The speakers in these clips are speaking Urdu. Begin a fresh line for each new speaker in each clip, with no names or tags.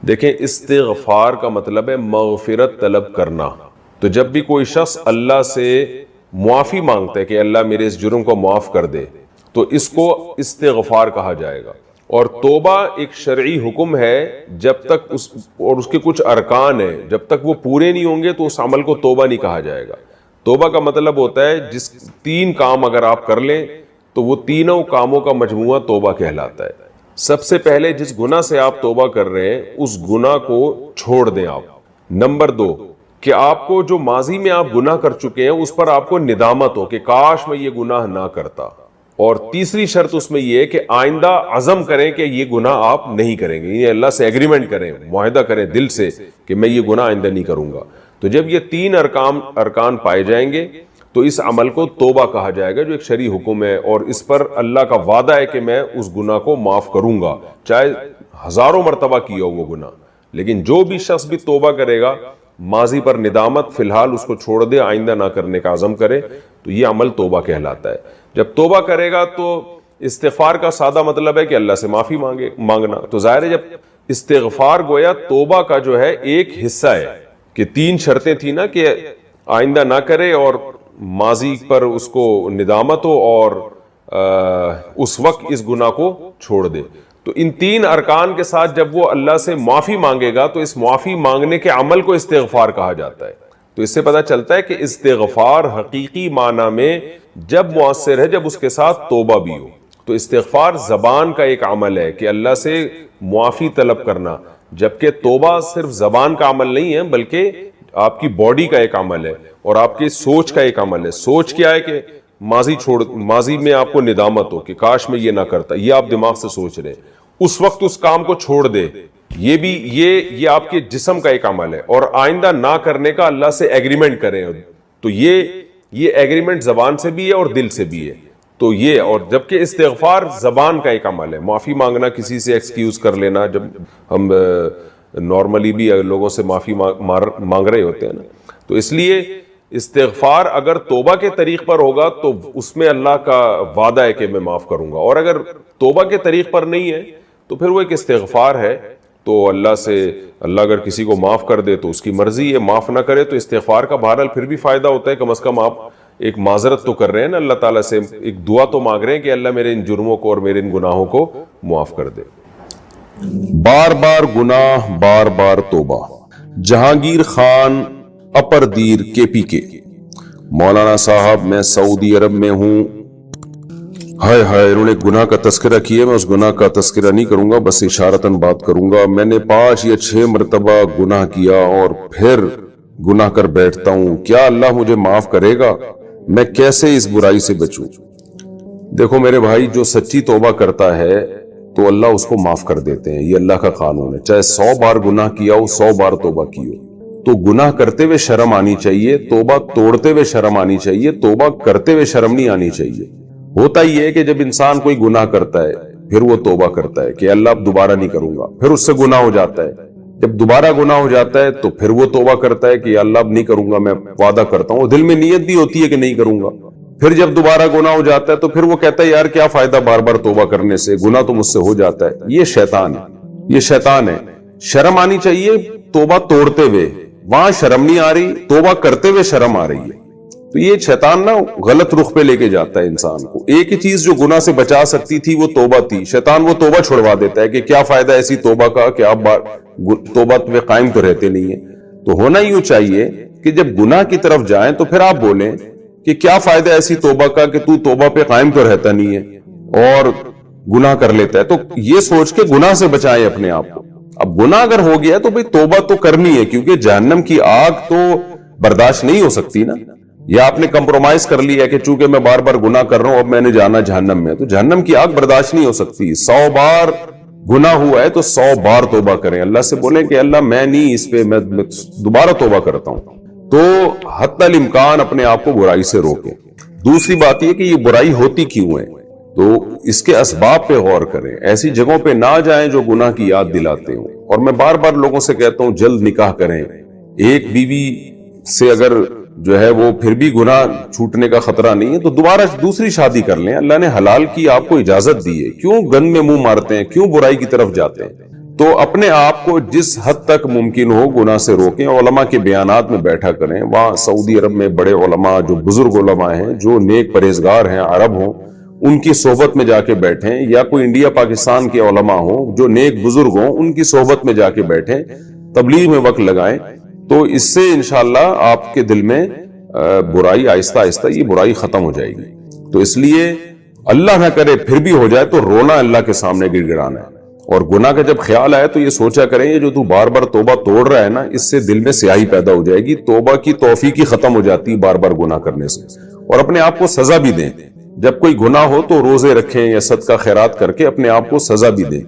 دیکھیں استغفار کا مطلب ہے مغفرت طلب کرنا. تو جب بھی کوئی شخص اللہ سے معافی مانگتا ہے کہ اللہ میرے اس جرم کو معاف کر دے تو اس کو استغفار کہا جائے گا. اور توبہ ایک شرعی حکم ہے جب تک اس کے کچھ ارکان ہیں جب تک وہ پورے نہیں ہوں گے تو اس عمل کو توبہ نہیں کہا جائے گا. توبہ کا مطلب ہوتا ہے جس 3 کام اگر آپ کر لیں تو وہ تینوں کاموں کا مجموعہ توبہ کہلاتا ہے. سب سے پہلے جس گناہ سے آپ توبہ کر رہے ہیں اس گناہ کو چھوڑ دیں آپ. نمبر 2 کہ آپ کو جو ماضی میں آپ گناہ کر چکے ہیں اس پر آپ کو ندامت ہو کہ کاش میں یہ گناہ نہ کرتا. اور تیسری شرط اس میں یہ ہے کہ آئندہ عزم کریں کہ یہ گناہ آپ نہیں کریں گے, یہ اللہ سے ایگریمنٹ کریں, معاہدہ کریں دل سے کہ میں یہ گناہ آئندہ نہیں کروں گا. تو جب یہ 3 ارکان پائے جائیں گے تو اس عمل کو توبہ کہا جائے گا جو ایک شرعی حکم ہے, اور اس پر اللہ کا وعدہ ہے کہ میں اس گناہ کو معاف کروں گا چاہے ہزاروں مرتبہ کیا ہو وہ گناہ. لیکن جو بھی شخص بھی توبہ کرے گا ماضی پر ندامت فی الحال اس کو چھوڑ دے, آئندہ نہ کرنے کا عزم کرے, تو یہ عمل توبہ کہلاتا ہے. جب توبہ کرے گا تو استغفار کا سادہ مطلب ہے کہ اللہ سے معافی مانگنا. تو ظاہر ہے جب استغفار گویا توبہ کا جو ہے ایک حصہ ہے کہ 3 شرطیں تھیں نا کہ آئندہ نہ کرے اور ماضی پر اس کو ندامت ہو اور اس وقت اس گناہ کو چھوڑ دے. تو ان 3 ارکان کے ساتھ جب وہ اللہ سے معافی مانگے گا تو اس معافی مانگنے کے عمل کو استغفار کہا جاتا ہے. تو اس سے پتہ چلتا ہے کہ استغفار حقیقی معنی میں جب مؤثر ہے جب اس کے ساتھ توبہ بھی ہو. تو استغفار زبان کا ایک عمل ہے کہ اللہ سے معافی طلب کرنا, جبکہ توبہ صرف زبان کا عمل نہیں ہے بلکہ آپ کی باڈی کا ایک عمل ہے اور آپ کی سوچ کا ایک عمل ہے. سوچ کیا ہے کہ ماضی میں آپ کو ندامت ہو کہ کاش میں یہ نہ کرتا, یہ آپ دماغ سے سوچ رہے ہیں, اس وقت اس کام کو چھوڑ دے, یہ بھی یہ آپ کے جسم کا ایک عمل ہے. اور آئندہ نہ کرنے کا اللہ سے ایگریمنٹ کریں تو یہ ایگریمنٹ زبان سے بھی ہے اور دل سے بھی ہے. تو یہ, اور جبکہ استغفار زبان کا ایک عمل ہے, معافی مانگنا, کسی سے ایکسکیوز کر لینا. جب ہم نارملی بھی لوگوں سے معافی مانگ رہے ہوتے ہیں نا, تو اس لیے استغفار اگر توبہ کے طریق پر ہوگا تو اس میں اللہ کا وعدہ ہے کہ میں معاف کروں گا, اور اگر توبہ کے طریق پر نہیں ہے تو پھر وہ ایک استغفار ہے. تو اللہ اگر کسی کو معاف کر دے تو اس کی مرضی ہے, معاف نہ کرے تو استغفار کا بہرحال پھر بھی فائدہ ہوتا ہے. کم از کم آپ ایک معذرت تو کر رہے ہیں نا اللہ تعالیٰ سے, ایک دعا تو مانگ رہے ہیں کہ اللہ میرے ان جرموں کو اور میرے ان گناہوں کو معاف کر دے. بار بار گناہ بار بار توبہ. جہانگیر خان اپردیر KPK. مولانا صاحب میں سعودی عرب میں ہوں. ہائے ہائے, انہوں نے گناہ کا تذکرہ کیا, میں اس گناہ کا تذکرہ نہیں کروں گا, بس اشارتاً بات کروں گا. میں نے 5 یا 6 مرتبہ گناہ کیا اور پھر گناہ کر بیٹھتا ہوں. کیا اللہ مجھے معاف کرے گا؟ میں کیسے اس برائی سے بچوں؟ دیکھو میرے بھائی, جو سچی توبہ کرتا ہے تو اللہ اس کو معاف کر دیتے ہیں, یہ اللہ کا قانون ہے. چاہے 100 بار گناہ کیا ہو, 100 بار توبہ کی ہو. تو گناہ کرتے ہوئے شرم آنی چاہیے, توبہ توڑتے ہوئے شرم آنی چاہیے, توبہ کرتے ہوئے شرم نہیں آنی چاہیے. ہوتا یہ ہے کہ جب انسان کوئی گناہ کرتا ہے پھر وہ توبہ کرتا ہے کہ اللہ اب دوبارہ نہیں کروں گا, پھر اس سے گناہ ہو جاتا ہے. جب دوبارہ گناہ ہو جاتا ہے تو پھر وہ توبہ کرتا ہے کہ اللہ اب نہیں کروں گا, میں وعدہ کرتا ہوں. دل میں نیت بھی ہوتی ہے کہ نہیں کروں گا. پھر جب دوبارہ گناہ ہو جاتا ہے تو پھر وہ کہتا ہے یار کیا فائدہ بار بار توبہ کرنے سے, گناہ تو مجھ سے ہو جاتا ہے. یہ شیطان ہے. شرم آنی چاہیے توبہ توڑتے ہوئے, وہاں شرم نہیں آ رہی, توبہ کرتے ہوئے شرم آ رہی ہے. تو یہ شیطان نا غلط رخ پہ لے کے جاتا ہے انسان کو. ایک ہی چیز جو گناہ سے بچا سکتی تھی وہ توبہ تھی, شیطان وہ توبہ چھڑوا دیتا ہے کہ کیا فائدہ ایسی توبہ کا کہ آپ توبہ میں قائم تو رہتے نہیں ہیں. تو ہونا یوں چاہیے کہ جب گناہ کی طرف جائیں تو پھر آپ بولیں کہ کیا فائدہ ایسی توبہ کا کہ تو توبہ پہ قائم تو رہتا نہیں ہے اور گناہ کر لیتا ہے. تو یہ سوچ کے گناہ سے بچائیں اپنے آپ کو. اب گناہ اگر ہو گیا تو بھئی توبہ تو کرنی ہے, کیونکہ جہنم کی آگ تو برداشت نہیں ہو سکتی نا. یا آپ نے کمپرومائز کر لیا کہ چونکہ میں بار بار گناہ کر رہا ہوں اب میں نے جانا جہنم میں, تو جہنم کی آگ برداشت نہیں ہو سکتی. 100 بار گناہ ہوا ہے تو 100 بار توبہ کریں. اللہ سے بولیں کہ اللہ میں نہیں اس پہ, میں دوبارہ توبہ کرتا ہوں. تو حتی الامکان اپنے آپ کو برائی سے روکیں. دوسری بات یہ کہ یہ برائی ہوتی کیوں ہے, تو اس کے اسباب پہ غور کریں. ایسی جگہوں پہ نہ جائیں جو گناہ کی یاد دلاتے ہوں. اور میں بار بار لوگوں سے کہتا ہوں جلد نکاح کریں. ایک بیوی سے اگر جو ہے وہ پھر بھی گناہ چھوٹنے کا خطرہ نہیں ہے تو دوبارہ دوسری شادی کر لیں. اللہ نے حلال کی آپ کو اجازت دی ہے, کیوں گند میں منہ مارتے ہیں, کیوں برائی کی طرف جاتے ہیں؟ تو اپنے آپ کو جس حد تک ممکن ہو گناہ سے روکیں. علماء کے بیانات میں بیٹھا کریں. وہاں سعودی عرب میں بڑے علماء جو بزرگ علماء ہیں جو نیک پرہیزگار ہیں عرب ہوں ان کی صحبت میں جا کے بیٹھیں, یا کوئی انڈیا پاکستان کے علماء ہوں جو نیک بزرگ ہوں ان کی صحبت میں جا کے بیٹھیں, تبلیغ میں وقت لگائیں. تو اس سے انشاءاللہ آپ کے دل میں برائی آہستہ آہستہ یہ برائی ختم ہو جائے گی. تو اس لیے اللہ نہ کرے پھر بھی ہو جائے تو رونا اللہ کے سامنے گڑ گڑانا ہے. اور گناہ کا جب خیال آئے تو یہ سوچا کریں یہ جو تو بار بار توبہ توڑ رہا ہے نا, اس سے دل میں سیاہی پیدا ہو جائے گی. توبہ کی توفیق ہی ختم ہو جاتی ہے بار بار گناہ کرنے سے. اور اپنے آپ کو سزا بھی دیں. جب کوئی گناہ ہو تو روزے رکھیں یا صدقہ خیرات کر کے اپنے آپ کو سزا بھی دیں.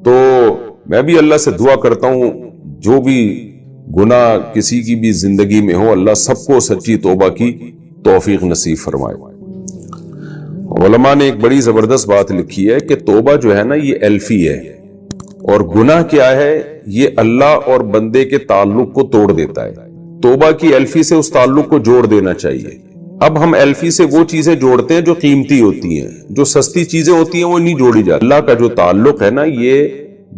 تو میں بھی اللہ سے دعا کرتا ہوں جو بھی گناہ کسی کی بھی زندگی میں ہو اللہ سب کو سچی توبہ کی توفیق نصیب فرمائے. علماء نے ایک بڑی زبردست بات لکھی ہے کہ توبہ جو ہے نا یہ الفی ہے, اور گناہ کیا ہے یہ اللہ اور بندے کے تعلق کو توڑ دیتا ہے. توبہ کی الفی سے اس تعلق کو جوڑ دینا چاہیے. اب ہم الفی سے وہ چیزیں جوڑتے ہیں جو قیمتی ہوتی ہیں, جو سستی چیزیں ہوتی ہیں وہ نہیں جوڑی جاتی. اللہ کا جو تعلق ہے نا یہ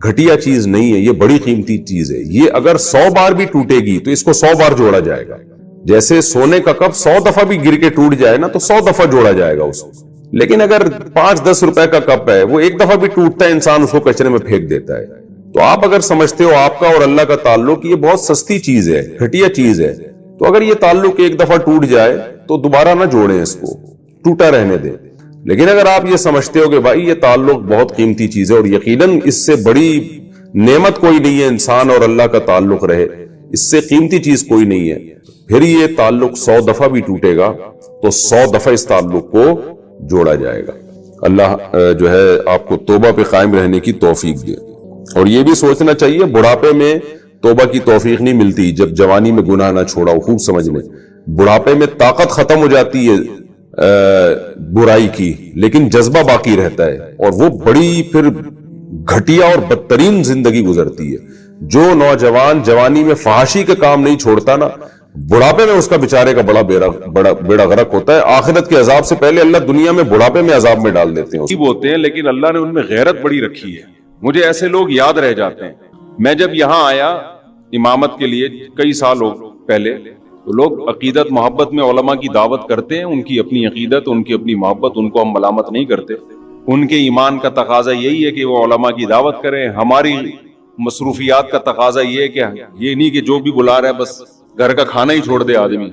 گھٹیا چیز نہیں ہے, یہ بڑی قیمتی چیز ہے. یہ اگر 100 بار بھی ٹوٹے گی تو اس کو 100 بار جوڑا جائے گا. جیسے سونے کا کپ 100 دفعہ بھی گر کے ٹوٹ جائے نا تو 100 دفعہ جوڑا جائے گا اس کو. لیکن اگر 5-10 روپے کا کپ ہے وہ ایک دفعہ بھی ٹوٹتا ہے انسان اس کو کچرے میں پھینک دیتا ہے. تو آپ اگر سمجھتے ہو آپ کا اور اللہ کا تعلق یہ بہت سستی چیز ہے, گھٹیا چیز ہے, تو اگر یہ تعلق ایک دفعہ ٹوٹ جائے تو دوبارہ نہ جوڑیں, اس کو ٹوٹا رہنے دیں. لیکن اگر آپ یہ سمجھتے ہو کہ بھائی یہ تعلق بہت قیمتی چیز ہے اور یقیناً اس سے بڑی نعمت کوئی نہیں ہے انسان اور اللہ کا تعلق رہے, اس سے قیمتی چیز کوئی نہیں ہے, پھر یہ تعلق 100 دفعہ بھی ٹوٹے گا تو 100 دفعہ اس تعلق کو جوڑا جائے گا. اللہ جو ہے آپ کو توبہ پہ قائم رہنے کی توفیق دے. اور یہ بھی سوچنا چاہیے بڑھاپے میں توبہ کی توفیق نہیں ملتی جب جوانی میں گناہ نہ چھوڑا ہو. خوب سمجھ لیں بڑھاپے میں طاقت ختم ہو جاتی ہے برائی کی, لیکن جذبہ باقی رہتا ہے اور وہ بڑی پھر گھٹیا اور بدترین زندگی گزرتی ہے. جو نوجوان جوانی میں فحاشی کا کام نہیں چھوڑتا نا, بڑھاپے میں اس کا بیچارے کا بڑا بیڑا غرق ہوتا ہے. آخرت کے عذاب سے پہلے اللہ دنیا میں بڑھاپے میں عذاب میں ڈال دیتے ہیں. لیکن اللہ نے ان میں غیرت بڑی رکھی ہے. مجھے ایسے لوگ یاد رہ جاتے ہیں. میں جب یہاں آیا امامت کے لیے کئی سال پہلے, تو لوگ عقیدت محبت میں علماء کی دعوت کرتے ہیں. ان کی اپنی عقیدت, ان کی اپنی محبت, ان کو ہم ملامت نہیں کرتے. ان کے ایمان کا تقاضا یہی ہے کہ وہ علماء کی دعوت کریں. ہماری مصروفیات کا تقاضا یہ ہے کہ یہ نہیں کہ جو بھی بلا رہا ہے بس گھر کا کھانا ہی چھوڑ دے آدمی.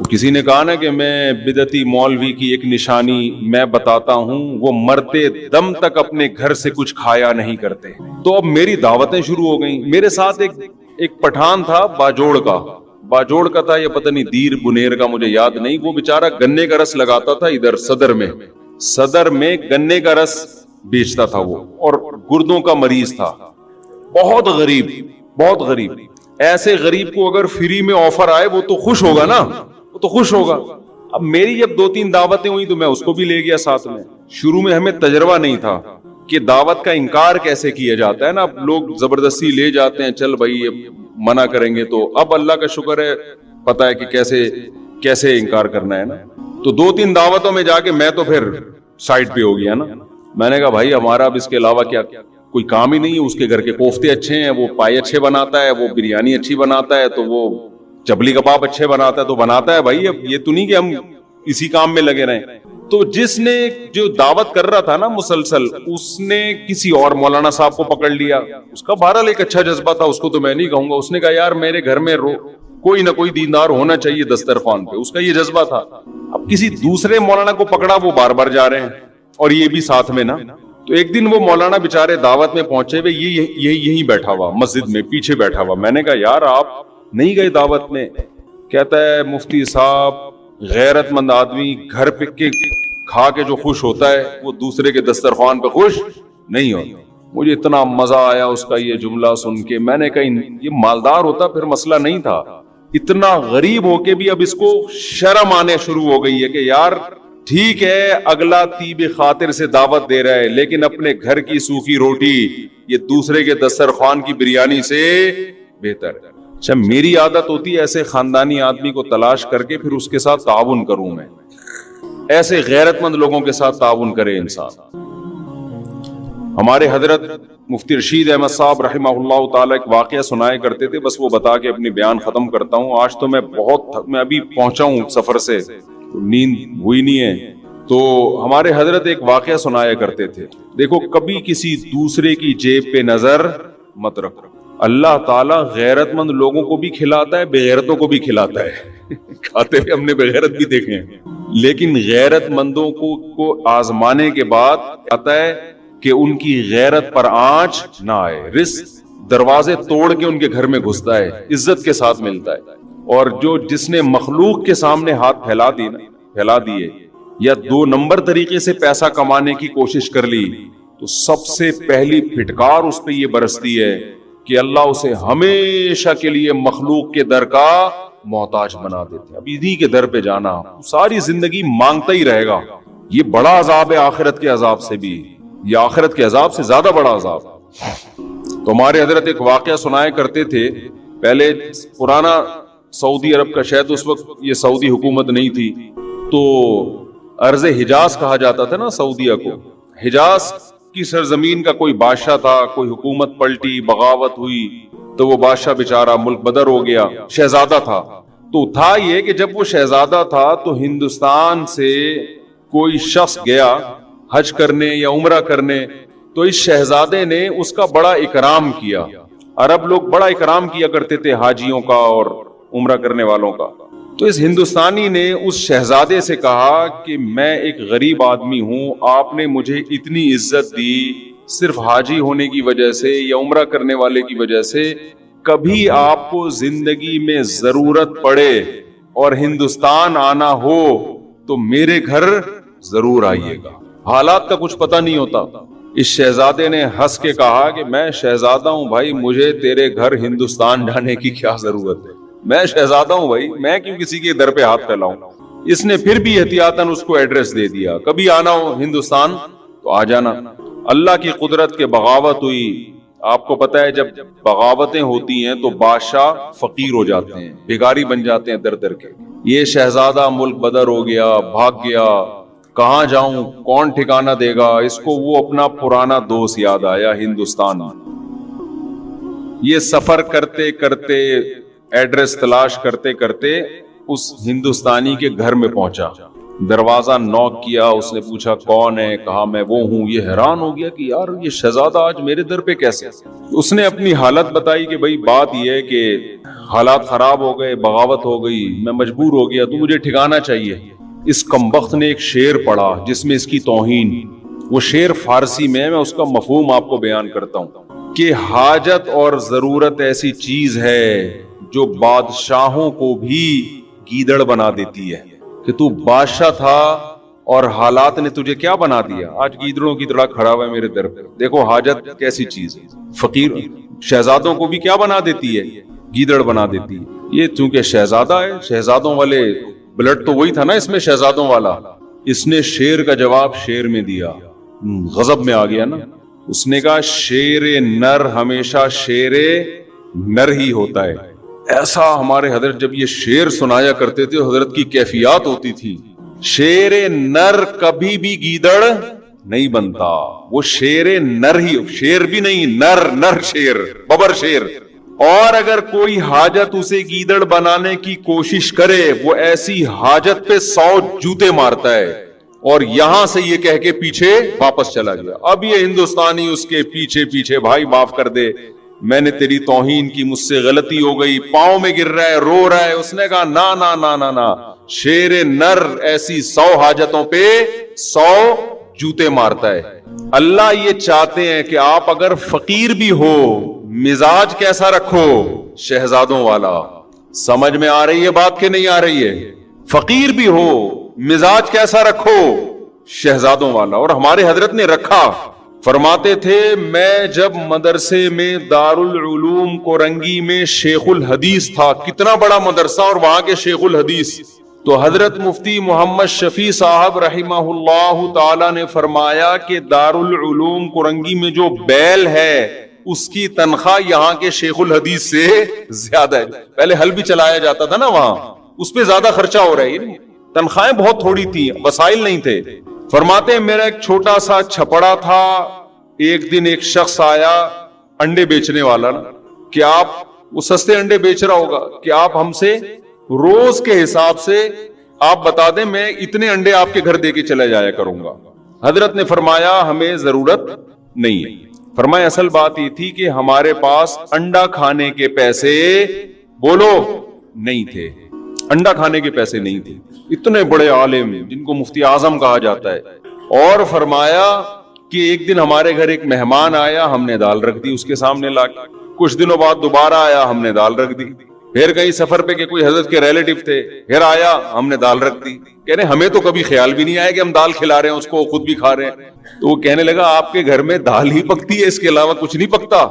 کسی نے کہا نا کہ میں بدعتی مولوی کی ایک نشانی میں بتاتا ہوں, وہ مرتے دم تک اپنے گھر سے کچھ کھایا نہیں کرتے. تو اب میری دعوتیں شروع ہو گئیں. میرے ساتھ ایک پٹھان تھا باجوڑ کا تھا, یہ پتہ نہیں دیر بنیر کا, مجھے یاد نہیں. وہ بیچارہ گنے کا رس لگاتا تھا ادھر صدر میں گنے کا رس بیچتا تھا وہ, اور گردوں کا مریض تھا. بہت غریب. ایسے غریب کو اگر فری میں آفر آئے وہ تو خوش ہوگا نا, وہ تو خوش ہوگا. اب میری جب 2-3 دعوتیں ہوئی تو میں اس کو بھی لے گیا ساتھ میں. شروع میں ہمیں تجربہ نہیں تھا کہ دعوت کا انکار کیسے کیا جاتا ہے نا. اب لوگ زبردستی لے جاتے ہیں, چل بھائی منع کریں گے. تو اب اللہ کا شکر ہے پتہ ہے کہ کیسے انکار کرنا ہے نا. تو 2-3 دعوتوں میں جا کے میں تو پھر سائڈ پہ ہو گیا نا. میں نے کہا بھائی ہمارا اب اس کے علاوہ کیا کوئی کام ہی نہیں ہے. اس کے گھر کے کوفتے اچھے ہیں, وہ پائے اچھے بناتا ہے, وہ بریانی اچھی بناتا ہے, تو وہ چبلی کباب اچھے بناتا ہے تو بناتا ہے. بھائی اب یہ تو نہیں کہ ہم اسی کام میں لگے رہیں. تو جس نے جو دعوت کر رہا تھا نا مسلسل, اس نے کسی اور مولانا صاحب کو پکڑ لیا. اس کا بہرحال ایک اچھا جذبہ تھا, اس کو تو میں نہیں کہوں گا. اس نے کہا یار میرے گھر میں کوئی نہ کوئی دیندار ہونا چاہیے دسترخوان پہ. اس کا یہ جذبہ تھا. اب کسی دوسرے مولانا کو پکڑا, وہ بار بار جا رہے ہیں اور یہ بھی ساتھ میں نا. تو ایک دن وہ مولانا بیچارے دعوت میں پہنچے ہوئے, یہیں بیٹھا ہوا مسجد میں پیچھے بیٹھا ہوا. میں نے کہا یار آپ نہیں گئے دعوت میں؟ کہتا ہے مفتی صاحب غیرت مند آدمی گھر پہ کے کھا کے جو خوش ہوتا ہے وہ دوسرے کے دسترخوان پہ خوش نہیں ہوتا. مجھے اتنا مزہ آیا اس کا یہ جملہ سن کے. میں نے کہا یہ مالدار ہوتا پھر مسئلہ نہیں تھا, اتنا غریب ہو کے بھی اب اس کو شرم آنے شروع ہو گئی ہے کہ یار ٹھیک ہے اگلا طیب خاطر سے دعوت دے رہا ہے, لیکن اپنے گھر کی سوکھی روٹی یہ دوسرے کے دسترخوان کی بریانی سے بہتر ہے. اچھا میری عادت ہوتی ہے ایسے خاندانی آدمی کو تلاش کر کے پھر اس کے ساتھ تعاون کروں. میں ایسے غیرت مند لوگوں کے ساتھ تعاون کرے انسان. ہمارے حضرت
مفتی رشید احمد صاحب رحمہ اللہ تعالیٰ ایک واقعہ سنایا کرتے تھے، بس وہ بتا کے اپنی بیان ختم کرتا ہوں. آج تو میں میں ابھی پہنچا ہوں سفر سے، نیند ہوئی نہیں ہے. تو ہمارے حضرت ایک واقعہ سنایا کرتے تھے. دیکھو، کبھی کسی دوسرے کی جیب پہ نظر مت رکھو. اللہ تعالیٰ غیرت مند لوگوں کو بھی کھلاتا ہے، بے غیرتوں کو بھی کھلاتا ہے. کھاتے ہوئے ہم نے بے غیرت بھی دیکھے ہیں، لیکن غیرت مندوں کو آزمانے کے بعد آتا ہے کہ ان کی غیرت پر آنچ نہ آئے. رزق دروازے توڑ کے ان کے گھر میں گھستا ہے، عزت کے ساتھ ملتا ہے. اور جس نے مخلوق کے سامنے ہاتھ پھیلا دیے یا 2 نمبر طریقے سے پیسہ کمانے کی کوشش کر لی، تو سب سے پہلی پھٹکار اس پہ یہ برستی ہے کہ اللہ اسے ہمیشہ کے لیے مخلوق کے در کا محتاج بنا دیتے. اب انہی کے در پہ جانا، ساری زندگی مانگتا ہی رہے گا. یہ بڑا عذاب ہے آخرت کے عذاب سے بھی، یہ آخرت کے عذاب سے زیادہ بڑا عذاب. تو ہمارے حضرت ایک واقعہ سنایا کرتے تھے. پہلے پرانا سعودی عرب کا، شاید اس وقت یہ سعودی حکومت نہیں تھی، تو ارض حجاز کہا جاتا تھا نا سعودیہ کو. حجاز کی سرزمین کا کوئی بادشاہ تھا، کوئی حکومت پلٹی، بغاوت ہوئی، تو وہ بادشاہ بیچارہ ملک بدر ہو گیا. شہزادہ تھا. تو تھا یہ کہ جب وہ شہزادہ تھا تو ہندوستان سے کوئی شخص گیا حج کرنے یا عمرہ کرنے، تو اس شہزادے نے اس کا بڑا اکرام کیا. عرب لوگ بڑا اکرام کیا کرتے تھے حاجیوں کا اور عمرہ کرنے والوں کا. تو اس ہندوستانی نے اس شہزادے سے کہا کہ میں ایک غریب آدمی ہوں، آپ نے مجھے اتنی عزت دی صرف حاجی ہونے کی وجہ سے یا عمرہ کرنے والے کی وجہ سے. کبھی آپ کو زندگی میں ضرورت پڑے اور ہندوستان آنا ہو تو میرے گھر ضرور آئیے گا. حالات کا کچھ پتہ نہیں ہوتا. اس شہزادے نے ہنس کے کہا کہ میں شہزادہ ہوں بھائی، مجھے تیرے گھر ہندوستان جانے کی کیا ضرورت ہے؟ میں شہزادہ ہوں بھائی، میں کیوں کسی کے در پہ ہاتھ پھیلاؤں. اس نے پھر بھی احتیاطاً اس کو ایڈریس دے دیا، کبھی آنا ہو ہندوستان تو آ جانا. اللہ کی قدرت کے بغاوت ہوئی. آپ کو پتہ ہے جب بغاوتیں ہوتی ہیں تو بادشاہ فقیر ہو جاتے ہیں، بھکاری بن جاتے ہیں در در کے. یہ شہزادہ ملک بدر ہو گیا، بھاگ گیا. کہاں جاؤں، کون ٹھکانہ دے گا اس کو؟ وہ اپنا پرانا دوست یاد آیا، ہندوستان. یہ سفر کرتے کرتے، ایڈریس تلاش کرتے کرتے اس ہندوستانی کے گھر میں پہنچا. دروازہ نوک کیا، اس نے پوچھا کون ہے؟ کہا میں وہ ہوں. یہ حیران ہو گیا کہ یار یہ شہزادہ آج میرے در پہ کیسے؟ اس نے اپنی حالت بتائی کہ بھائی بات یہ ہے کہ حالات خراب ہو گئے، بغاوت ہو گئی، میں مجبور ہو گیا، تو مجھے ٹھکانہ چاہیے. اس کمبخت نے ایک شعر پڑھا جس میں اس کی توہین. وہ شعر فارسی میں اس کا مفہوم آپ کو بیان کرتا ہوں کہ حاجت اور ضرورت ایسی چیز ہے جو بادشاہوں کو بھی گیدڑ بنا دیتی ہے. کہ تو بادشاہ تھا اور حالات نے تجھے کیا بنا دیا؟ آج گیدڑوں کی طرح کھڑا ہوا ہے میرے در پر. دیکھو حاجت کیسی چیز ہے. فقیر شہزادوں کو بھی کیا بنا دیتی ہے؟ گیدڑ بنا دیتی ہے. یہ چونکہ شہزادہ ہے، شہزادوں والے بلڈ تو وہی تھا نا اس میں، شہزادوں والا. اس نے شیر کا جواب شیر میں دیا. غضب میں آ گیا نا. اس نے کہا شیر نر ہمیشہ شیر نر ہی ہوتا ہے. ایسا ہمارے حضرت جب یہ شعر سنایا کرتے تھے حضرت کی کیفیات ہوتی تھی. شیر نر کبھی بھی گیدڑ نہیں بنتا، وہ شیر نر ہی، شیر بھی نہیں، نر شیر، ببر شیر. اور اگر کوئی حاجت اسے گیدڑ بنانے کی کوشش کرے، وہ ایسی حاجت پہ 100 جوتے مارتا ہے اور یہاں سے یہ کہہ کے پیچھے واپس چلا گیا. اب یہ ہندوستانی اس کے پیچھے پیچھے، بھائی معاف کر دے، میں نے تیری توہین کی، مجھ سے غلطی ہو گئی، پاؤں میں گر رہا ہے، رو رہا ہے. اس نے کہا نا نا نا نا نا، شیر نر ایسی 100 حاجتوں پہ 100 جوتے مارتا ہے. اللہ یہ چاہتے ہیں کہ آپ اگر فقیر بھی ہو، مزاج کیسا رکھو؟ شہزادوں والا. سمجھ میں آ رہی ہے بات کہ نہیں آ رہی ہے؟ فقیر بھی ہو، مزاج کیسا رکھو؟ شہزادوں والا. اور ہمارے حضرت نے رکھا. فرماتے تھے میں جب مدرسے میں دارالعلوم کورنگی میں شیخ الحدیث تھا، کتنا بڑا مدرسہ اور وہاں کے شیخ الحدیث، تو حضرت مفتی محمد شفیع صاحب رحمہ اللہ تعالی نے فرمایا کہ دارالعلوم کورنگی میں جو بیل ہے اس کی تنخواہ یہاں کے شیخ الحدیث سے زیادہ ہے. پہلے حل بھی چلایا جاتا تھا نا وہاں، اس پہ زیادہ خرچہ ہو رہا ہے. تنخواہیں بہت تھوڑی تھی، وسائل نہیں تھے. فرماتے ہیں میرا ایک چھوٹا سا چھپڑا تھا، ایک دن ایک شخص آیا انڈے بیچنے والا نا, کہ آپ, وہ سستے انڈے بیچ رہا ہوگا, کہ آپ ہم سے روز کے حساب سے آپ بتا دیں, میں اتنے انڈے آپ کے گھر دے کے چلا جایا کروں گا. حضرت نے فرمایا ہمیں ضرورت نہیں ہے. فرمایا اصل بات یہ تھی کہ ہمارے پاس انڈا کھانے کے پیسے بولو نہیں تھے, انڈا کھانے کے پیسے نہیں تھے. اتنے بڑے عالم جن کو مفتی اعظم کہا جاتا ہے. اور فرمایا کہ ایک دن ہمارے گھر ایک مہمان آیا, ہم نے دال رکھ دی اس کے سامنے لا کے. کچھ دنوں بعد دوبارہ آیا, ہم نے دال رکھ دی. پھر کہیں سفر پہ کہ کوئی حضرت کے ریلیٹو تھے, پھر آیا, ہم نے دال رکھ دی. کہہ رہے ہمیں تو کبھی خیال بھی نہیں آیا کہ ہم دال کھلا رہے ہیں اس کو, خود بھی کھا رہے ہیں. تو وہ کہنے لگا آپ کے گھر میں دال ہی پکتی ہے, اس کے علاوہ کچھ نہیں پکتا؟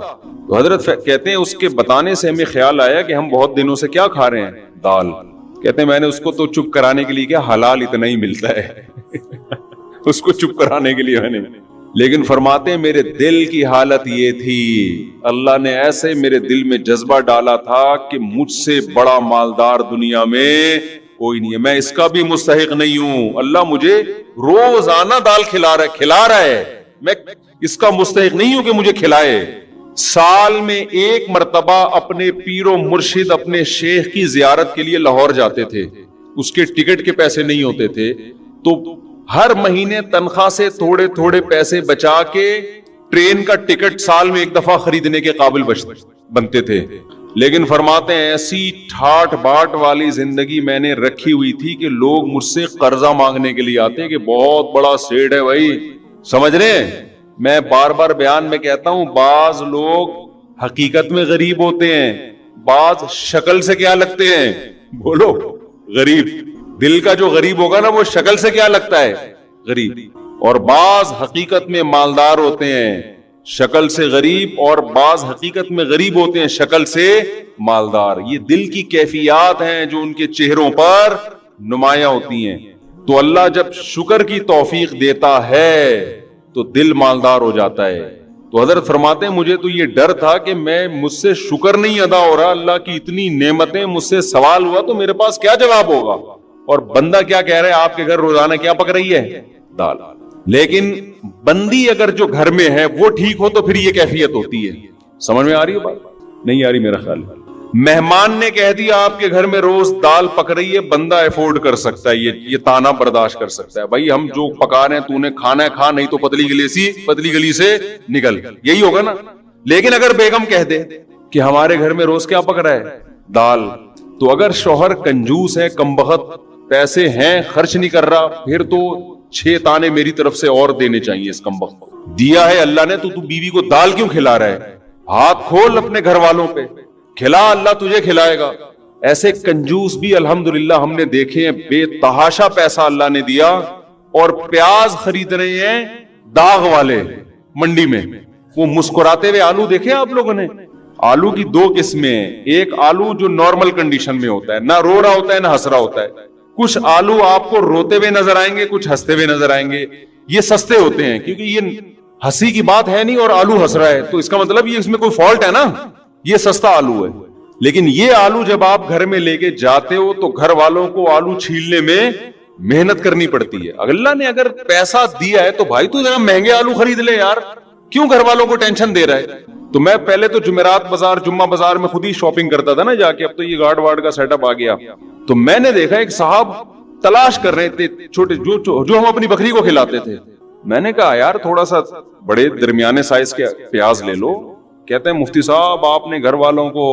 تو حضرت کہتے ہیں اس کے بتانے سے ہمیں خیال آیا کہ ہم بہت دنوں سے کیا کھا رہے ہیں, دال. کہتے ہیں میں نے اس کو تو چپ کرانے کے لیے کیا, حلال اتنا ہی ملتا ہے اس کو چپ کرانے کے لیے میں نے. لیکن فرماتے ہیں میرے دل کی حالت یہ تھی, اللہ نے ایسے میرے دل میں جذبہ ڈالا تھا کہ مجھ سے بڑا مالدار دنیا میں کوئی نہیں ہے, میں اس کا بھی مستحق نہیں ہوں. اللہ مجھے روزانہ دال کھلا رہا ہے, میں اس کا مستحق نہیں ہوں کہ مجھے کھلائے. سال میں ایک مرتبہ اپنے پیر و مرشد اپنے شیخ کی زیارت کے لیے لاہور جاتے تھے. اس کے ٹکٹ کے پیسے نہیں ہوتے تھے, تو ہر مہینے تنخواہ سے تھوڑے تھوڑے پیسے بچا کے ٹرین کا ٹکٹ سال میں ایک دفعہ خریدنے کے قابل بنتے تھے. لیکن فرماتے ہیں ایسی ٹھاٹ باٹ والی زندگی میں نے رکھی ہوئی تھی کہ لوگ مجھ سے قرضہ مانگنے کے لیے آتے کہ بہت بڑا سیٹ ہے بھائی, سمجھ رہے ہیں. میں بار بار بیان میں کہتا ہوں, بعض لوگ حقیقت میں غریب ہوتے ہیں, بعض شکل سے کیا لگتے ہیں, بولو غریب. دل کا جو غریب ہوگا نا وہ شکل سے کیا لگتا ہے, غریب. اور بعض حقیقت میں مالدار ہوتے ہیں, شکل سے غریب, اور بعض حقیقت میں غریب ہوتے ہیں, شکل سے مالدار. یہ دل کی کیفیات ہیں جو ان کے چہروں پر نمایاں ہوتی ہیں. تو اللہ جب شکر کی توفیق دیتا ہے تو دل مالدار ہو جاتا ہے. تو حضرت فرماتے ہیں مجھے تو یہ ڈر تھا کہ مجھ سے شکر نہیں ادا ہو رہا, اللہ کی اتنی نعمتیں, مجھ سے سوال ہوا تو میرے پاس کیا جواب ہوگا. اور بندہ کیا کہہ رہا ہے, آپ کے گھر روزانہ کیا پک رہی ہے, دال. لیکن بندی اگر جو گھر میں ہے وہ ٹھیک ہو تو پھر یہ کیفیت ہوتی ہے. سمجھ میں آ رہی ہے بات, نہیں آ رہی میرا خیال. مہمان نے کہہ دیا آپ کے گھر میں روز دال پک رہی ہے, بندہ افورڈ کر سکتا ہے, یہ تانا برداشت کر سکتا ہے, بھائی ہم جو پکا رہے ہیں تو نے کھانا ہے کھا, نہیں تو پتلی گلی سے نکل, یہی ہوگا نا. لیکن اگر بیگم کہہ دے کہ ہمارے گھر میں روز کیا پک رہا ہے, دال, تو اگر شوہر کنجوس ہے, کمبخت, پیسے ہیں خرچ نہیں کر رہا, پھر تو 6 تانے میری طرف سے اور دینے چاہیے. اس کمبخت دیا ہے اللہ نے تو بیوی کو دال کیوں کھلا رہا ہے, ہاتھ کھول اپنے گھر والوں پہ, کھلا, اللہ تجھے کھلائے گا. ایسے کنجوس بھی الحمدللہ ہم نے دیکھے ہیں, بے تحاشا پیسہ اللہ نے دیا, اور پیاز خرید رہے ہیں داغ والے منڈی میں. وہ مسکراتے ہوئے آلو دیکھے آپ لوگوں نے, آلو کی 2 قسمیں ہیں. ایک آلو جو نارمل کنڈیشن میں ہوتا ہے, نہ رو رہا ہوتا ہے نہ ہنس رہا ہوتا ہے. کچھ آلو آپ کو روتے ہوئے نظر آئیں گے, کچھ ہنستے ہوئے نظر آئیں گے. یہ سستے ہوتے ہیں کیونکہ یہ ہنسی کی بات ہے نہیں اور آلو ہنس رہا ہے, تو اس کا مطلب یہ اس میں کوئی فالٹ ہے نا, یہ سستا آلو ہے. لیکن یہ آلو جب آپ گھر میں لے کے جاتے ہو تو گھر والوں کو آلو چھیلنے میں محنت کرنی پڑتی ہے. اللہ نے اگر پیسہ دیا ہے تو بھائی تو ذرا مہنگے آلو خرید لے یار, کیوں گھر والوں کو ٹینشن دے رہا ہے. تو میں پہلے تو جمعرات بازار, جمعہ بازار میں خود ہی شاپنگ کرتا تھا نا جا کے, اب تو یہ گارڈ وارڈ کا سیٹ اپ آ گیا. تو میں نے دیکھا ایک صاحب تلاش کر رہے تھے چھوٹے جو ہم اپنی بکری کو کھلاتے تھے. میں نے کہا یار تھوڑا سا بڑے درمیانے سائز کے پیاز لے لو. کہتے ہیں مفتی صاحب آپ نے گھر والوں کو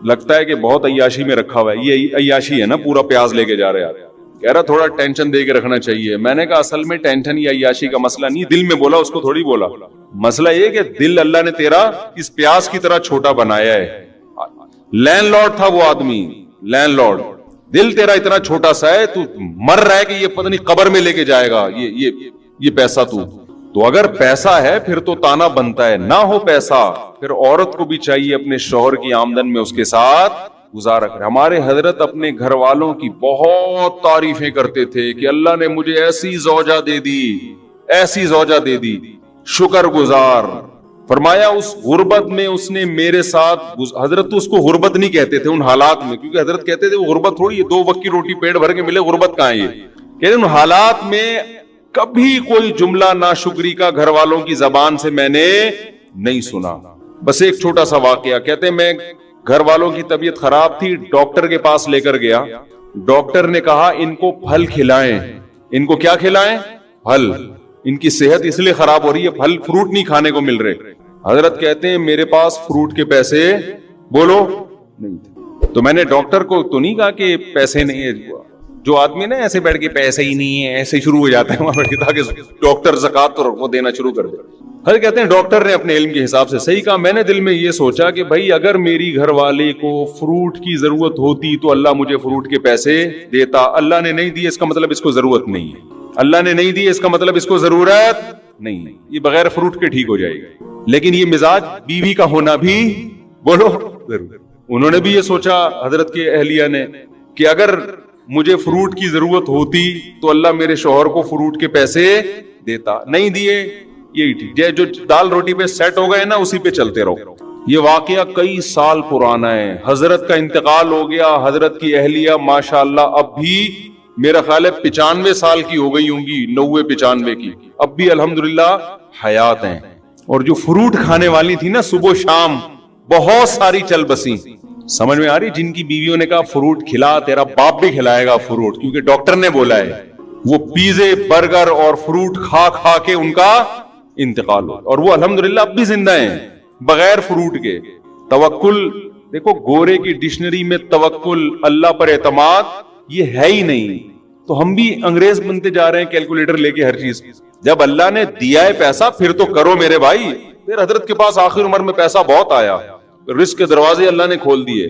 لگتا ہے کہ بہت عیاشی میں رکھا ہوا ہے, یہ عیاشی ہے نا, پورا پیاز لے کے جا رہے ہیں. کہہ رہا تھوڑا ٹینشن دے کے رکھنا چاہیے. میں نے کہا اصل میں ٹینشن یا عیاشی کا مسئلہ نہیں, دل میں بولا, اس کو تھوڑی بولا. مسئلہ یہ کہ دل اللہ نے تیرا اس پیاز کی طرح چھوٹا بنایا ہے. لینڈ لارڈ تھا وہ آدمی, لینڈ لارڈ, دل تیرا اتنا چھوٹا سا ہے, تو مر رہا ہے کہ یہ پتہ نہیں قبر میں لے کے جائے گا یہ پیسہ. تو اگر پیسہ ہے پھر تو تانا بنتا ہے, نہ ہو پیسہ پھر عورت کو بھی چاہیے اپنے شوہر کی آمدن میں اس کے ساتھ گزارا کرے. ہمارے حضرت اپنے گھر والوں کی بہت تعریفیں کرتے تھے کہ اللہ نے مجھے ایسی زوجہ دے دی, ایسی زوجہ دے دی, شکر گزار. فرمایا اس غربت میں اس نے میرے ساتھ, حضرت تو اس کو غربت نہیں کہتے تھے ان حالات میں, کیونکہ حضرت کہتے تھے وہ غربت تھوڑی ہے, 2 وقت کی روٹی پیٹ بھر کے ملے, غربت کہاں ہے یہ. کہتے ان حالات میں کبھی کوئی جملہ ناشکری کا گھر والوں کی زبان سے میں نے نہیں سنا. بس ایک چھوٹا سا واقعہ. کہتے ہیں میں گھر والوں کی طبیعت خراب تھی, ڈاکٹر کے پاس لے کر گیا. ڈاکٹر نے کہا ان کو پھل کھلائیں. ان کو کیا کھلائیں؟ پھل. ان کی صحت اس لیے خراب ہو رہی ہے, پھل فروٹ نہیں کھانے کو مل رہے. حضرت کہتے ہیں میرے پاس فروٹ کے پیسے بولو نہیں تھے. تو میں نے ڈاکٹر کو تو نہیں کہا کہ پیسے نہیں ہے. جو آدمی نا ایسے بیٹھ کے پیسے ہی نہیں ہے ایسے شروع ہو جاتا ہے وہاں بیٹھ کے, تاکہ ڈاکٹر زکات تو وہ دینا شروع کر دے. حضرت کہتے ہیں ڈاکٹر نے اپنے علم کے حساب سے صحیح کہا. میں نے دل میں یہ سوچا کہ بھائی اگر میری گھر والے کو فروٹ کی ضرورت ہوتی تو اللہ مجھے فروٹ کے پیسے دیتا. اللہ نے نہیں دیے اس کا مطلب اس کو ضرورت نہیں ہے. اللہ نے نہیں دی اس کا مطلب اس کو ضرورت نہیں ہے. یہ بغیر فروٹ کے ٹھیک ہو جائے گا. لیکن یہ مزاج بیوی کا ہونا بھی بولو ضرور. انہوں نے بھی یہ سوچا حضرت کے اہلیہ نے کہ اگر مجھے فروٹ کی ضرورت ہوتی تو اللہ میرے شوہر کو فروٹ کے پیسے دیتا. نہیں دیے, یہی ٹھیک ہے. جو دال روٹی پہ سیٹ ہو گئے نا اسی پہ چلتے رہو. یہ واقعہ کئی سال پرانا ہے. حضرت کا انتقال ہو گیا. حضرت کی اہلیہ ماشاءاللہ اب بھی میرا خیال ہے 95 سال کی ہو گئی ہوں گی, 90-95 کی. اب بھی الحمدللہ حیات ہیں. اور جو فروٹ کھانے والی تھی نا صبح شام بہت ساری چل بسی. سمجھ میں آ رہی, جن کی بیویوں نے کہا فروٹ کھلا, تیرا باپ بھی کھلائے گا فروٹ کیونکہ ڈاکٹر نے بولا ہے. وہ پیزے برگر اور فروٹ کھا کھا کے ان کا انتقال ہو, اور وہ الحمدللہ اب بھی زندہ ہیں بغیر فروٹ کے. توکل دیکھو, گورے کی ڈکشنری میں توکل اللہ پر اعتماد یہ ہے ہی نہیں. تو ہم بھی انگریز بنتے جا رہے ہیں کیلکولیٹر لے کے ہر چیز. جب اللہ نے دیا ہے پیسہ پھر تو کرو میرے بھائی. پھر حضرت کے پاس آخر عمر میں پیسہ بہت آیا, رزق کے دروازے اللہ نے کھول دیے.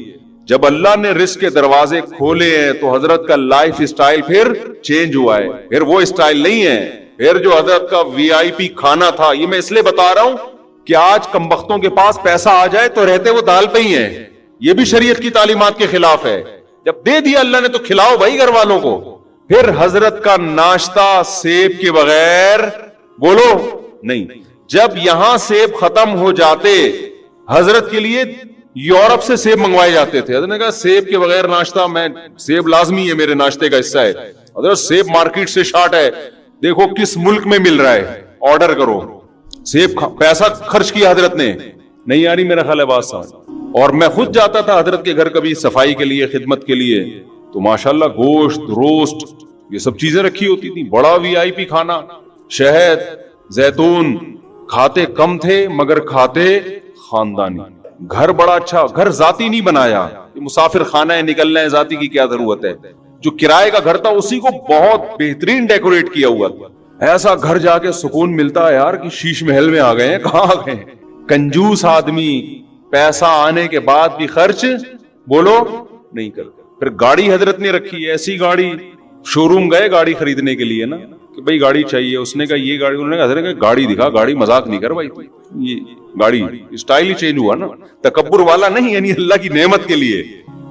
جب اللہ نے رزق کے دروازے کھولے ہیں تو حضرت کا لائف اسٹائل پھر چینج ہوا ہے. پھر وہ اسٹائل نہیں ہے. پھر جو حضرت کا VIP کھانا تھا, یہ میں اس لیے بتا رہا ہوں کہ آج کمبختوں کے پاس پیسہ آ جائے تو رہتے وہ دال پہ ہی ہیں. یہ بھی شریعت کی تعلیمات کے خلاف ہے. جب دے دیا اللہ نے تو کھلاؤ بھائی گھر والوں کو. پھر حضرت کا ناشتہ سیب کے بغیر بولو نہیں. جب یہاں سیب ختم ہو جاتے حضرت کے لیے یورپ سے سیب منگوائے جاتے تھے. حضرت نے کہا سیب کے بغیر ناشتہ, میں سیب لازمی ہے میرے ناشتے کا حصہ ہے. حضرت سیب مارکیٹ سے شارٹ ہے, دیکھو کس ملک میں مل رہا ہے, آرڈر کرو. سیب پیسہ خرچ کیا حضرت نے. نہیں آ رہی میرا خیال ہے بات سمجھ. اور میں خود جاتا تھا حضرت کے گھر کبھی صفائی کے لیے, خدمت کے لیے, تو ماشاءاللہ گوشت روسٹ یہ سب چیزیں رکھی ہوتی تھی. بڑا VIP کھانا, شہد زیتون, کھاتے کم تھے مگر کھاتے خاندانی. گھر بڑا اچھا, گھر ذاتی نہیں بنایا. مسافر خانہ ہے, نکلنا ہے, ذاتی کی کیا ضرورت ہے. جو کرائے کا گھر تھا اسی کو بہت بہترین ڈیکوریٹ کیا ہوا تھا. ایسا گھر جا کے سکون ملتا ہے یار کہ شیش محل میں آ گئے ہیں. کہاں آ گئے ہیں؟ کنجوس آدمی پیسہ آنے کے بعد بھی خرچ بولو نہیں کرتے. پھر گاڑی حضرت نے رکھی, ایسی گاڑی, شو روم گئے گاڑی خریدنے کے لیے نا کہ بھائی گاڑی چاہیے. اس نے کہا یہ گاڑی, انہوں نے کہا حضرت کہ گاڑی دکھا. گاڑی مذاق نہیں کر بھائی, یہ گاڑی اسٹائل ہی چینج ہوا نا, تکبر والا نہیں, یعنی اللہ کی نعمت کے لیے.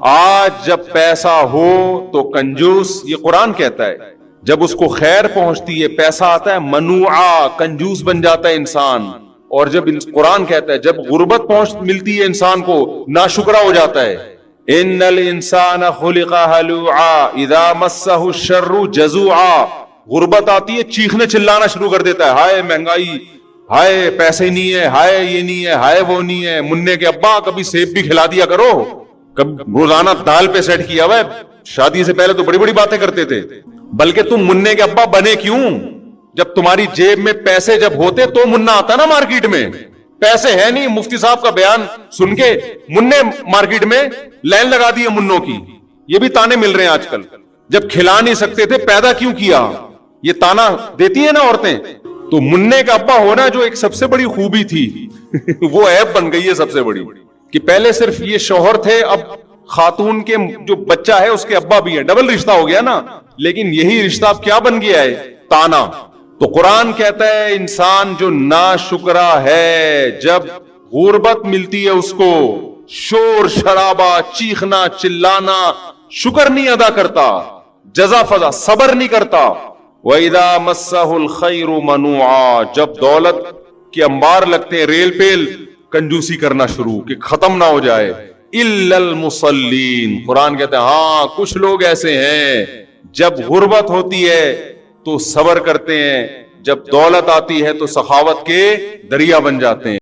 آج جب پیسہ ہو تو کنجوس, یہ قرآن کہتا ہے, جب اس کو خیر پہنچتی ہے پیسہ آتا ہے منوعا, کنجوس بن جاتا ہے انسان. اور جب قرآن کہتا ہے جب غربت ملتی ہے انسان کو ناشکرا ہو جاتا ہے. ان الانسان خلق ہلوعا اذا مسہ الشر جزوعا. غربت آتی ہے چیخنے چلانا شروع کر دیتا ہے, ہائے مہنگائی, ہائے پیسے نہیں ہے, ہائے یہ نہیں ہے, ہائے وہ نہیں ہے. منع کے ابا کبھی سیب بھی کھلا دیا کرو, کب روزانہ دال پہ سیٹ کیا ہوا ہے. شادی سے پہلے تو بڑی بڑی باتیں کرتے تھے, بلکہ تم منع کے ابا بنے کیوں؟ جب تمہاری جیب میں پیسے جب ہوتے تو منع آتا نا مارکیٹ میں. پیسے ہے نہیں, مفتی صاحب کا بیان سن کے منع مارکیٹ میں لائن لگا دی ہے منوں کی. یہ بھی تانے مل رہے ہیں آج کل. جب کھلا نہیں سکتے تھے پیدا کیوں کیا, یہ تانا دیتی ہے نا عورتیں. تو منع کا ابا ہونا جو ایک سب سے بڑی خوبی تھی وہ عیب بن گئی ہے سب سے بڑی, کہ پہلے صرف یہ شوہر تھے, اب خاتون کے جو بچہ ہے اس کے ابا بھی ہے, ڈبل رشتہ ہو گیا نا. لیکن یہی رشتہ اب کیا بن گیا ہے, تانا. تو قرآن کہتا ہے انسان جو ناشکرا ہے, جب غربت ملتی ہے اس کو شور شرابہ, چیخنا چلانا, شکر نہیں ادا کرتا, جزا فضا صبر نہیں کرتا. وَإِذَا مَسَّهُ الْخَيْرُ مَنُوعًا, جب دولت کے انبار لگتے ہیں ریل پیل, کنجوسی کرنا شروع کہ ختم نہ ہو جائے. إِلَّا الْمُصَلِّينَ, قرآن کہتے ہیں ہاں کچھ لوگ ایسے ہیں جب غربت ہوتی ہے تو صبر کرتے ہیں، جب دولت آتی ہے تو سخاوت کے دریا بن جاتے ہیں.